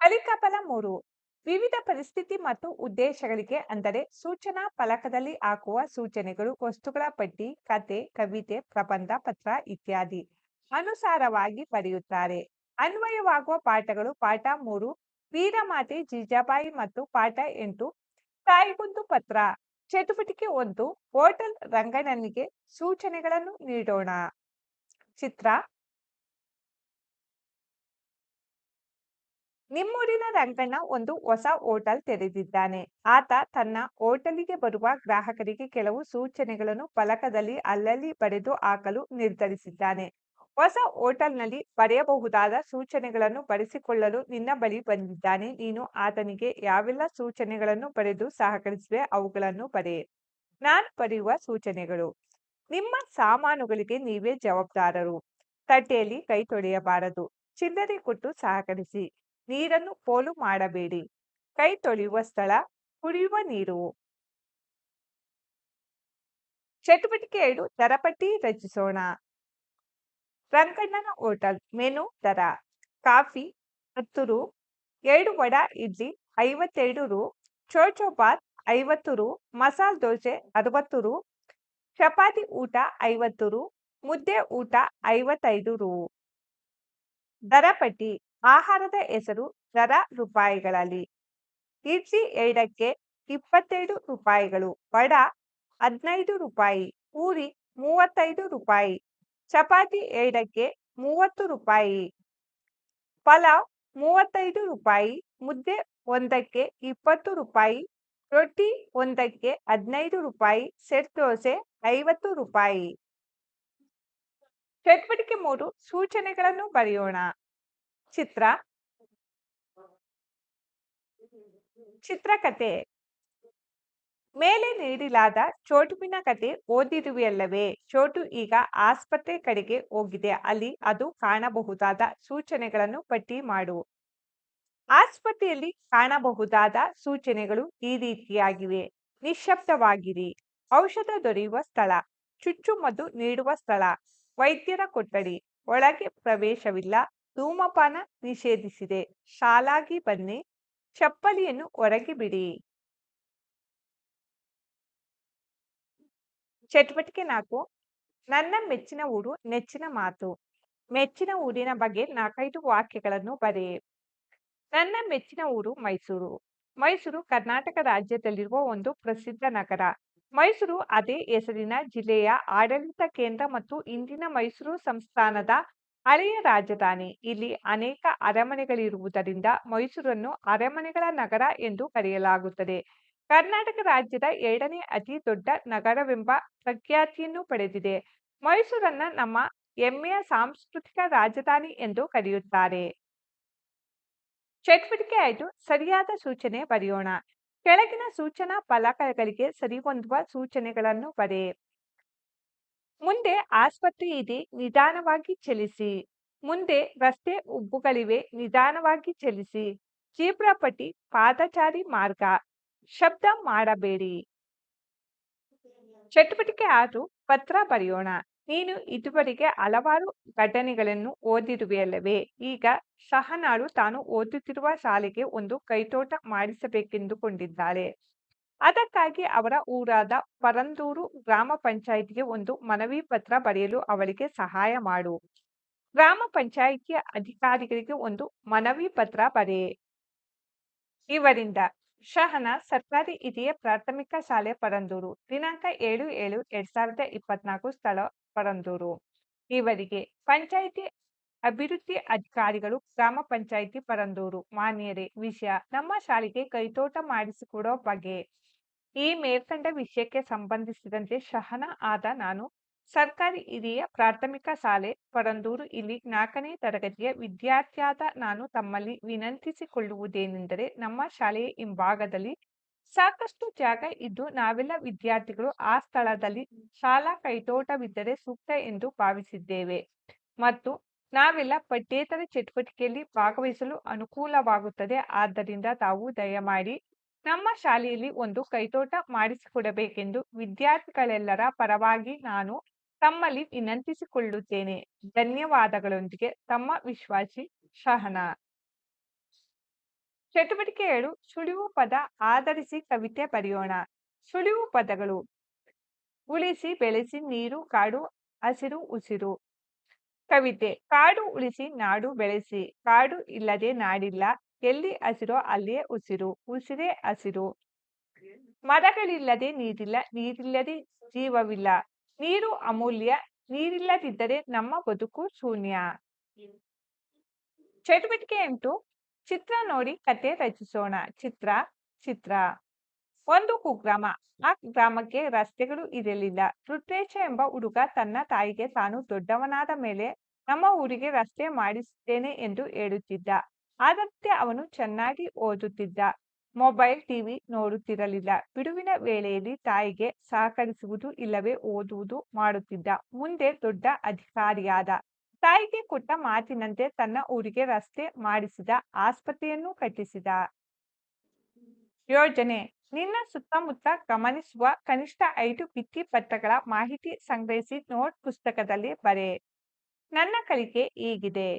ಫಲಿತಾಫಲ 3. ವಿವಿಧ ಪರಿಸ್ಥಿತಿ ಮತ್ತು ಉದ್ದೇಶಗಳಿಗೆ ಅಂದರೆ ಸೂಚನಾ ಫಲಕದಲ್ಲಿ ಹಾಕುವ ಸೂಚನೆಗಳು ವಸ್ತುಗಳ ಪಟ್ಟಿ, ಕತೆ, ಕವಿತೆ, ಪ್ರಬಂಧ, ಪತ್ರ ಇತ್ಯಾದಿ ಅನುಸಾರವಾಗಿ ಬರೆಯುತ್ತಾರೆ. ಅನ್ವಯವಾಗುವ ಪಾಠಗಳು ಪಾಠ 3 ವೀರಮಾತೆ ಜೀಜಾಬಾಯಿ ಮತ್ತು ಪಾಠ 8 ತಾಯಿಗೊಂದು ಪತ್ರ. ಚಟುವಟಿಕೆ 1 ಹೋಟೆಲ್ ರಂಗಣ್ಣನಿಗೆ ಸೂಚನೆಗಳನ್ನು ನೀಡೋಣ. ಚಿತ್ರ. ನಿಮ್ಮೂರಿನ ರಂಗಣ್ಣ ಒಂದು ಹೊಸ ಹೋಟೆಲ್ ತೆರೆದಿದ್ದಾನೆ. ಆತ ತನ್ನ ಹೋಟೆಲಿಗೆ ಬರುವ ಗ್ರಾಹಕರಿಗೆ ಕೆಲವು ಸೂಚನೆಗಳನ್ನು ಫಲಕದಲ್ಲಿ ಅಲ್ಲಲ್ಲಿ ಬರೆದು ಹಾಕಲು ನಿರ್ಧರಿಸಿದ್ದಾನೆ. ಹೊಸ ಹೋಟೆಲ್ನಲ್ಲಿ ಬರೆಯಬಹುದಾದ ಸೂಚನೆಗಳನ್ನು ಬರೆಸಿಕೊಳ್ಳಲು ನಿನ್ನ ಬಳಿ ಬಂದಿದ್ದಾನೆ. ನೀನು ಆತನಿಗೆ ಯಾವೆಲ್ಲ ಸೂಚನೆಗಳನ್ನು ಬರೆದು ಸಹಕರಿಸುವೆ ಅವುಗಳನ್ನು ಬರೆ. ನಾನು ಬರೆಯುವ ಸೂಚನೆಗಳು. ನಿಮ್ಮ ಸಾಮಾನುಗಳಿಗೆ ನೀವೇ ಜವಾಬ್ದಾರರು. ತಟ್ಟೆಯಲ್ಲಿ ಕೈ ತೊಳೆಯಬಾರದು. ಚಿಲ್ಲರೆ ಕೊಟ್ಟು ಸಹಕರಿಸಿ. ನೀರನ್ನು ಪೋಲು ಮಾಡಬೇಡಿ. ಕೈ ತೊಳೆಯುವ ಸ್ಥಳ ಕುಡಿಯುವ ನೀರು. ಚಟುವಟಿಕೆ 2 ದರಪಟ್ಟಿ ರಚಿಸೋಣ. ರಂಗಣ್ಣನ ಹೋಟೆಲ್ ಮೆನು ದರ. ಕಾಫಿ 10 ರು, 2 ವಡಾ ಇಡ್ಲಿ 52 ರು, ಚೋಚೋಬಾತ್ 50 ರು, ಮಸಾಲ್ ದೋಸೆ 60 ರು, ಚಪಾತಿ ಊಟ 50 ರು, ಮುದ್ದೆ ಊಟ 55 ರು. ದರಪಟ್ಟಿ ಆಹಾರದ ಹೆಸರು ದರ ರೂಪಾಯಿಗಳಲ್ಲಿ. ಇಡ್ಲಿ 2ಕ್ಕೆ 27 ರೂಪಾಯಿಗಳು, ವಡಾ 15 ರೂಪಾಯಿ, ಪೂರಿ 35 ರೂಪಾಯಿ, ಚಪಾತಿ 2ಕ್ಕೆ 30 ರೂಪಾಯಿ, ಪಲಾವ್ 35 ರೂಪಾಯಿ, ಮುದ್ದೆ 1ಕ್ಕೆ 20 ರೂಪಾಯಿ, ರೊಟ್ಟಿ 1ಕ್ಕೆ 15 ರೂಪಾಯಿ, ಸೆಟ್ ದೋಸೆ 50 ರೂಪಾಯಿ. ಚಟುವಟಿಕೆ 3 ಸೂಚನೆಗಳನ್ನು ಬರೆಯೋಣ. ಚಿತ್ರ. ಚಿತ್ರಕಥೆ. ಮೇಲೆ ನೀಡಲಾದ ಚೋಟುವಿನ ಕತೆ ಓದಿರುವೆಯಲ್ಲವೇ? ಚೋಟು ಈಗ ಆಸ್ಪತ್ರೆ ಕಡೆಗೆ ಹೋಗಿದೆ. ಅಲ್ಲಿ ಅದು ಕಾಣಬಹುದಾದ ಸೂಚನೆಗಳನ್ನು ಪಟ್ಟಿ ಮಾಡು. ಆಸ್ಪತ್ರೆಯಲ್ಲಿ ಕಾಣಬಹುದಾದ ಸೂಚನೆಗಳು ಈ ರೀತಿಯಾಗಿವೆ. ನಿಶ್ಶಬ್ದವಾಗಿರಿ. ಔಷಧ ದೊರೆಯುವ ಸ್ಥಳ. ಚುಚ್ಚುಮದ್ದು ನೀಡುವ ಸ್ಥಳ. ವೈದ್ಯರ ಕೊಠಡಿ. ಒಳಗೆ ಪ್ರವೇಶವಿಲ್ಲ. ಧೂಮಪಾನ ನಿಷೇಧಿಸಿದೆ. ಶಾಲಾಗಿ ಬನ್ನಿ. ಚಪ್ಪಲಿಯನ್ನು ಹೊರಗೆ ಬಿಡಿ. ಚಟುವಟಿಕೆ 4 ನನ್ನ ಮೆಚ್ಚಿನ ಊರು ನೆಚ್ಚಿನ ಮಾತು. ಮೆಚ್ಚಿನ ಊರಿನ ಬಗ್ಗೆ 4-5 ವಾಕ್ಯಗಳನ್ನು ಬರೆ. ನನ್ನ ಮೆಚ್ಚಿನ ಊರು ಮೈಸೂರು. ಮೈಸೂರು ಕರ್ನಾಟಕ ರಾಜ್ಯದಲ್ಲಿರುವ ಒಂದು ಪ್ರಸಿದ್ಧ ನಗರ. ಮೈಸೂರು ಅದೇ ಹೆಸರಿನ ಜಿಲ್ಲೆಯ ಆಡಳಿತ ಕೇಂದ್ರ ಮತ್ತು ಇಂದಿನ ಮೈಸೂರು ಸಂಸ್ಥಾನದ ಹಳೆಯ ರಾಜಧಾನಿ. ಇಲ್ಲಿ ಅನೇಕ ಅರಮನೆಗಳಿರುವುದರಿಂದ ಮೈಸೂರನ್ನು ಅರಮನೆಗಳ ನಗರ ಎಂದು ಕರೆಯಲಾಗುತ್ತದೆ. ಕರ್ನಾಟಕ ರಾಜ್ಯದ 2ನೇ ಅತಿ ದೊಡ್ಡ ನಗರವೆಂಬ ಪ್ರಖ್ಯಾತಿಯನ್ನು ಪಡೆದಿದೆ. ಮೈಸೂರನ್ನ ನಮ್ಮ ಹೆಮ್ಮೆಯ ಸಾಂಸ್ಕೃತಿಕ ರಾಜಧಾನಿ ಎಂದು ಕರೆಯುತ್ತಾರೆ. ಚಟುವಟಿಕೆ 5 ಸರಿಯಾದ ಸೂಚನೆ ಬರೆಯೋಣ. ಕೆಳಗಿನ ಸೂಚನಾ ಫಲಕಗಳಿಗೆ ಸರಿಹೊಂದುವ ಸೂಚನೆಗಳನ್ನು ಬರೆ. ಮುಂದೆ ಆಸ್ಪತ್ರೆ ಇದೆ, ನಿಧಾನವಾಗಿ ಚಲಿಸಿ. ಮುಂದೆ ರಸ್ತೆ ಉಬ್ಬುಗಳಿವೆ, ನಿಧಾನವಾಗಿ ಚಲಿಸಿ. ಜೀಬ್ರಾ ಪಟ್ಟಿ ಪಾದಚಾರಿ ಮಾರ್ಗ. ಶಬ್ದ ಮಾಡಬೇಡಿ. ಚಟುವಟಿಕೆ 6 ಪತ್ರ ಬರೆಯೋಣ. ನೀನು ಇದುವರೆಗೆ ಹಲವಾರು ಘಟನೆಗಳನ್ನು ಓದಿರುವೆಯಲ್ಲವೇ? ಈಗ ಶಹನಾಳು ತಾನು ಓದುತ್ತಿರುವ ಶಾಲೆಗೆ ಒಂದು ಕೈತೋಟ ಮಾಡಿಸಬೇಕೆಂದುಕೊಂಡಿದ್ದಾಳೆ. ಅದಕ್ಕಾಗಿ ಅವರ ಊರಾದ ಪರಂದೂರು ಗ್ರಾಮ ಪಂಚಾಯಿತಿಗೆ ಒಂದು ಮನವಿ ಪತ್ರ ಬರೆಯಲು ಅವಳಿಗೆ ಸಹಾಯ ಮಾಡು. ಗ್ರಾಮ ಪಂಚಾಯಿತಿಯ ಅಧಿಕಾರಿಗಳಿಗೆ ಒಂದು ಮನವಿ ಪತ್ರ ಬರೆ. ಇವರಿಂದ ಶಹನ ಸರ್ಕಾರಿ ಹಿರಿಯ ಪ್ರಾಥಮಿಕ ಶಾಲೆ ಪರಂದೂರು. ದಿನಾಂಕ 7/7/2024 ಸ್ಥಳ ಪರಂದೂರು. ಇವರಿಗೆ ಪಂಚಾಯಿತಿ ಅಭಿವೃದ್ಧಿ ಅಧಿಕಾರಿಗಳು ಗ್ರಾಮ ಪಂಚಾಯಿತಿ ಪರಂದೂರು. ಮಾನ್ಯರೇ, ವಿಷಯ ನಮ್ಮ ಶಾಲೆಗೆ ಕೈತೋಟ ಮಾಡಿಸಿಕೊಡೋ ಬಗೆ. ಈ ಮೇಲ್ಕಂಡ ವಿಷಯಕ್ಕೆ ಸಂಬಂಧಿಸಿದಂತೆ ಶಹನ ಆದ ನಾನು ಸರ್ಕಾರಿ ಹಿರಿಯ ಪ್ರಾಥಮಿಕ ಶಾಲೆ ಪರಂದೂರು ಇಲ್ಲಿ 4ನೇ ತರಗತಿಯ ವಿದ್ಯಾರ್ಥಿಯಾದ ನಾನು ತಮ್ಮಲ್ಲಿ ವಿನಂತಿಸಿಕೊಳ್ಳುವುದೇನೆಂದರೆ, ನಮ್ಮ ಶಾಲೆಯ ಹಿಂಭಾಗದಲ್ಲಿ ಸಾಕಷ್ಟು ಜಾಗ ಇದ್ದು ನಾವೆಲ್ಲ ವಿದ್ಯಾರ್ಥಿಗಳು ಆ ಸ್ಥಳದಲ್ಲಿ ಶಾಲಾ ಕೈತೋಟವಿದ್ದರೆ ಸೂಕ್ತ ಎಂದು ಭಾವಿಸಿದ್ದೇವೆ ಮತ್ತು ನಾವೆಲ್ಲ ಪಠ್ಯೇತರ ಚಟುವಟಿಕೆಯಲ್ಲಿ ಭಾಗವಹಿಸಲು ಅನುಕೂಲವಾಗುತ್ತದೆ. ಆದ್ದರಿಂದ ತಾವು ದಯಮಾಡಿ ನಮ್ಮ ಶಾಲೆಯಲ್ಲಿ ಒಂದು ಕೈತೋಟ ಮಾಡಿಸಿಕೊಡಬೇಕೆಂದು ವಿದ್ಯಾರ್ಥಿಗಳೆಲ್ಲರ ಪರವಾಗಿ ನಾನು ತಮ್ಮಲ್ಲಿ ವಿನಂತಿಸಿಕೊಳ್ಳುತ್ತೇನೆ. ಧನ್ಯವಾದಗಳೊಂದಿಗೆ ತಮ್ಮ ವಿಶ್ವಾಸಿ ಶಹನಾ. ಚಟುವಟಿಕೆ 7 ಸುಳಿವು ಪದ ಆಧರಿಸಿ ಕವಿತೆ ಬರೆಯೋಣ. ಸುಳಿವು ಪದಗಳು: ಉಳಿಸಿ, ಬೆಳೆಸಿ, ನೀರು, ಕಾಡು, ಹಸಿರು, ಉಸಿರು. ಕವಿತೆ: ಕಾಡು ಉಳಿಸಿ, ನಾಡು ಬೆಳೆಸಿ, ಕಾಡು ಇಲ್ಲದೆ ನಾಡಿಲ್ಲ, ಎಲ್ಲಿ ಹಸಿರೋ ಅಲ್ಲಿಯೇ ಉಸಿರು, ಉಸಿರೇ ಹಸಿರು. ಮರಗಳಿಲ್ಲದೆ ನೀರಿಲ್ಲ, ನೀರಿಲ್ಲದೆ ಜೀವವಿಲ್ಲ, ನೀರು ಅಮೂಲ್ಯ, ನೀರಿಲ್ಲದಿದ್ದರೆ ನಮ್ಮ ಬದುಕು ಶೂನ್ಯ. ಚಟುವಟಿಕೆ 8 ಚಿತ್ರ ನೋಡಿ ಕತೆ ರಚಿಸೋಣ. ಚಿತ್ರ. ಒಂದು ಕುಗ್ರಾಮ. ಆ ಗ್ರಾಮಕ್ಕೆ ರಸ್ತೆಗಳು ಇರಲಿಲ್ಲ. ರುದ್ರೇಶ ಎಂಬ ಹುಡುಗ ತನ್ನ ತಾಯಿಗೆ ತಾನು ದೊಡ್ಡವನಾದ ಮೇಲೆ ನಮ್ಮ ಊರಿಗೆ ರಸ್ತೆ ಮಾಡಿಸುತ್ತೇನೆ ಎಂದು ಹೇಳುತ್ತಿದ್ದ. ಆದಂತೆ ಅವನು ಚೆನ್ನಾಗಿ ಓದುತ್ತಿದ್ದ. Mobile, TV ನೋಡುತ್ತಿರಲಿಲ್ಲ. ಬಿಡುವಿನ ವೇಳೆಯಲ್ಲಿ ತಾಯಿಗೆ ಸಹಕರಿಸುವುದು ಇಲ್ಲವೇ ಓದುವುದು ಮಾಡುತ್ತಿದ್ದ. ಮುಂದೆ ದೊಡ್ಡ ಅಧಿಕಾರಿಯಾದ. ತಾಯಿಗೆ ಕೊಟ್ಟ ಮಾತಿನಂತೆ ತನ್ನ ಊರಿಗೆ ರಸ್ತೆ ಮಾಡಿಸಿದ. ಆಸ್ಪತ್ರೆಯನ್ನು ಕಟ್ಟಿಸಿದ. ಯೋಜನೆ: ನಿನ್ನ ಸುತ್ತಮುತ್ತ ಗಮನಿಸುವ ಕನಿಷ್ಠ 5 ಭಿತ್ತಿಪತ್ರಗಳ ಮಾಹಿತಿ ಸಂಗ್ರಹಿಸಿ ನೋಟ್ ಪುಸ್ತಕದಲ್ಲಿ ಬರೆ. ನನ್ನ ಕಲಿಕೆ ಹೀಗಿದೆ.